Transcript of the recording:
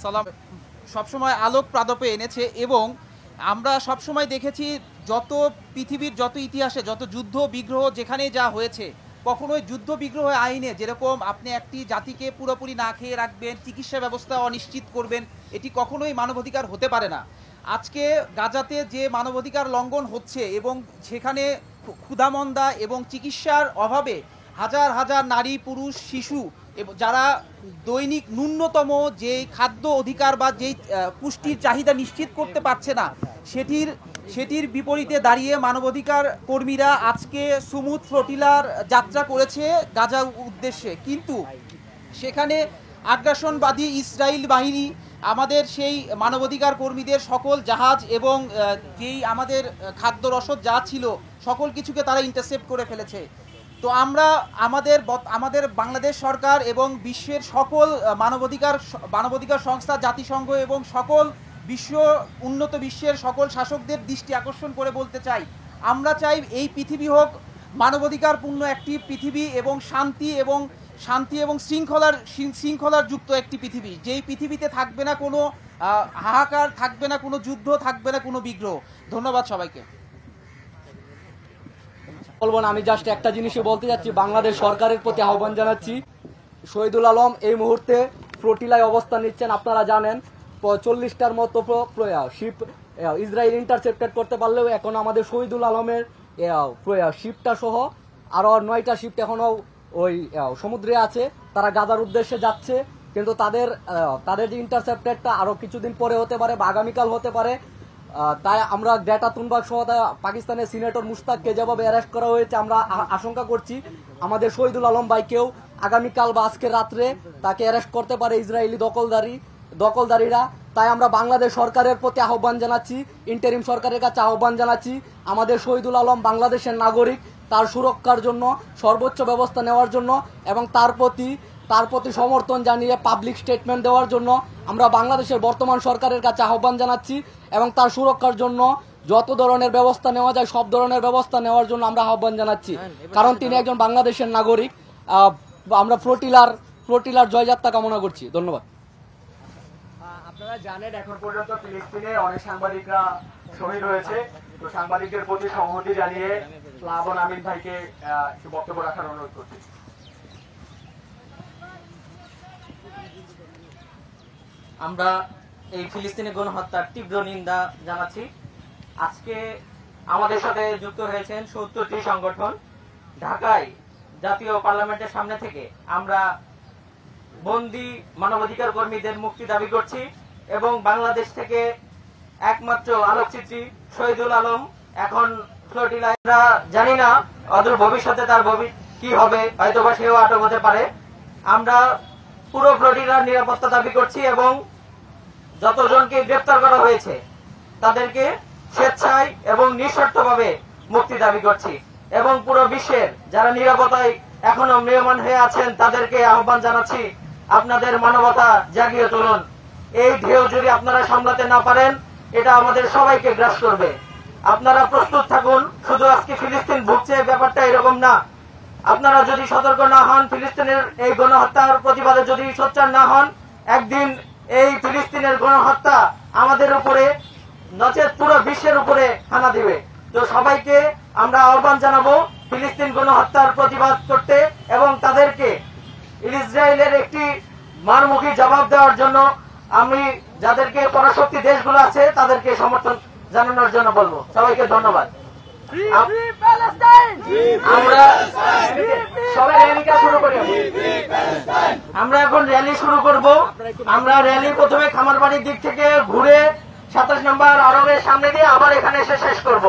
সালাম সবসময় আলোক প্রাদপে এনেছে এবং আমরা সবসময় দেখেছি যত পৃথিবীর যত ইতিহাসে যত যুদ্ধ বিগ্রহ যেখানে যা হয়েছে কখনোই যুদ্ধ বিগ্রহ আইনে যেরকম আপনি একটি জাতিকে পুরোপুরি না খেয়ে রাখবেন, চিকিৎসা ব্যবস্থা অনিশ্চিত করবেন, এটি কখনোই মানবাধিকার হতে পারে না। আজকে গাজাতে যে মানবাধিকার লঙ্ঘন হচ্ছে এবং সেখানে ক্ষুধামন্দা এবং চিকিৎসার অভাবে হাজার হাজার নারী পুরুষ শিশু যারা দৈনিক ন্যূনতম যে খাদ্য অধিকার বা যেই পুষ্টির চাহিদা নিশ্চিত করতে পারছে না সেটির বিপরীতে দাঁড়িয়ে মানবাধিকার কর্মীরা আজকে সুমুদ ফ্লোটিলার যাত্রা করেছে গাজার উদ্দেশ্যে, কিন্তু সেখানে আগ্রাসনবাদী ইসরায়েল বাহিনী আমাদের সেই মানবাধিকার কর্মীদের সকল জাহাজ এবং যেই আমাদের খাদ্য রসদ যা ছিল সকল কিছুকে তারা ইন্টারসেপ্ট করে ফেলেছে। তো আমরা আমাদের বাংলাদেশ সরকার এবং বিশ্বের সকল মানবাধিকার সংস্থা, জাতিসংঘ এবং সকল উন্নত বিশ্বের সকল শাসকদের দৃষ্টি আকর্ষণ করে বলতে চাই, আমরা চাই এই পৃথিবী হোক মানবাধিকারপূর্ণ একটি পৃথিবী এবং শান্তি এবং শৃঙ্খলার যুক্ত একটি পৃথিবী, যেই পৃথিবীতে থাকবে না কোনো হাহাকার, থাকবে না কোনো যুদ্ধ, থাকবে না কোনো বিগ্রহ। ধন্যবাদ সবাইকে। বলবো না, আমি জাস্ট একটা জিনিসই বলতে যাচ্ছি, বাংলাদেশ সরকারের প্রতি আহ্বান জানাচ্ছি। শহীদুল আলম এই মুহূর্তে ফ্লোটিলায় অবস্থান নিচ্ছেন। আপনারা জানেন 40টার মতো শিপ ইসরায়েল ইন্টারসেপ্টেড করতে পারলেও এখন আমাদের শহীদুল আলমের শিপটা সহ আরো 9টা শিপ এখনো ওই সমুদ্রে আছে, তারা গাজার উদ্দেশ্যে যাচ্ছে। কিন্তু তাদের যে ইন্টারসেপ্টেডটা আরো কিছুদিন পরে হতে পারে বা আগামীকাল হতে পারে। তাই আমরা গ্রেটা থুনবার্গ সহ পাকিস্তানের সিনেটর মুশতাককে যেভাবে অ্যারেস্ট করা হয়েছে, আমরা আশঙ্কা করছি আমাদের শহীদুল আলম ভাইকেও আগামীকাল বা আজকের রাত্রে তাকে অ্যারেস্ট করতে পারে ইসরায়েলি দখলদারীরা। তাই আমরা বাংলাদেশ সরকারের প্রতি আহ্বান জানাচ্ছি, ইন্টারিম সরকারের কাছে আহ্বান জানাচ্ছি, আমাদের শহীদুল আলম বাংলাদেশের নাগরিক, তার সুরক্ষার জন্য সর্বোচ্চ ব্যবস্থা নেওয়ার জন্য এবং তার প্রতি সমর্থন জানিয়ে পাবলিক স্টেটমেন্ট দেওয়ার জন্য আমরা বাংলাদেশের বর্তমান সরকারের কাছে আহ্বান জানাচ্ছি এবং তার সুরক্ষার জন্য যত ধরনের ব্যবস্থা নেওয়া যায় সব ধরনের ব্যবস্থা নেওয়ার জন্য আমরা আহ্বান জানাচ্ছি, কারণ তিনি একজন বাংলাদেশের নাগরিক। আমরা ফ্লোটিলার জয়যাত্রা কামনা করছি। ধন্যবাদ। আপনারা জানেন এখন পর্যন্ত ফিলিস্তিনে অনেক সাংবাদিকরা শহীদ হয়েছে, তো সাংবাদিকদের প্রতি সংহতি জানিয়ে প্লাবন আমিন ভাইকে একটু বক্তব্য রাখার অনুরোধ করছি। আমরা এই ফিলিস্তিনি গণহত্যার তীব্র নিন্দা জানাচ্ছি। আজকে আমাদের সাথে যুক্ত হয়েছেন 70টি সংগঠন। ঢাকায় জাতীয় পার্লামেন্টের সামনে থেকে আমরা বন্দী মানবাধিকার কর্মীদের মুক্তি দাবি করছি এবং বাংলাদেশ থেকে একমাত্র আলোকচিত্রী শহীদুল আলম এখন ফ্লোটিলায়, আমরা জানি না অদূর ভবিষ্যতে তার কি হবে, হয়তোবা সেও আটক হতে পারে। আমরা পুরো ফ্লোটিলার নিরাপত্তা দাবি করছি এবং যতজনকে গ্রেপ্তার করা হয়েছে তাদেরকে স্বেচ্ছায় এবং নিঃশর্তভাবে মুক্তি দাবি করছি এবং পুরো বিশ্বের যারা নিরাপত্তায় এখনো ম্রিয়মাণ হয়ে আছেন তাদেরকে আহ্বান জানাচ্ছি, আপনাদের মানবতা জাগিয়ে তুলুন। এই ঢেউ যদি আপনারা সামলাতে না পারেন এটা আমাদের সবাইকে গ্রাস করবে। আপনারা প্রস্তুত থাকুন। শুধু আজকে ফিলিস্তিন ভুগছে ব্যাপারটা এরকম না। আপনারা যদি সতর্ক না হন, ফিলিস্তিনের এই গণহত্যার প্রতিবাদে যদি সোচ্চার না হন, একদিন এই ফিলিস্তিনের গণহত্যা আমাদের উপরে নচেত পুরো বিশ্বের উপরে হানা দিবে। তো সবাইকে আমরা আহ্বান জানাবো ফিলিস্তিন গণহত্যার প্রতিবাদ করতে এবং তাদেরকে ইসরায়েলের একটি মারমুখী জবাব দেওয়ার জন্য আমি যাদেরকে পরাশক্তি দেশগুলো আছে তাদেরকে সমর্থন জানানোর জন্য বলবো। সবাইকে ধন্যবাদ। আমরা সবাই র্যালিটা শুরু করি। আমরা এখন র্যালি শুরু করব। আমরা র্যালি প্রথমে খামারবাড়ির দিক থেকে ঘুরে 27 নম্বর আরবের সামনে দিয়ে আবার এখানে এসে শেষ করব।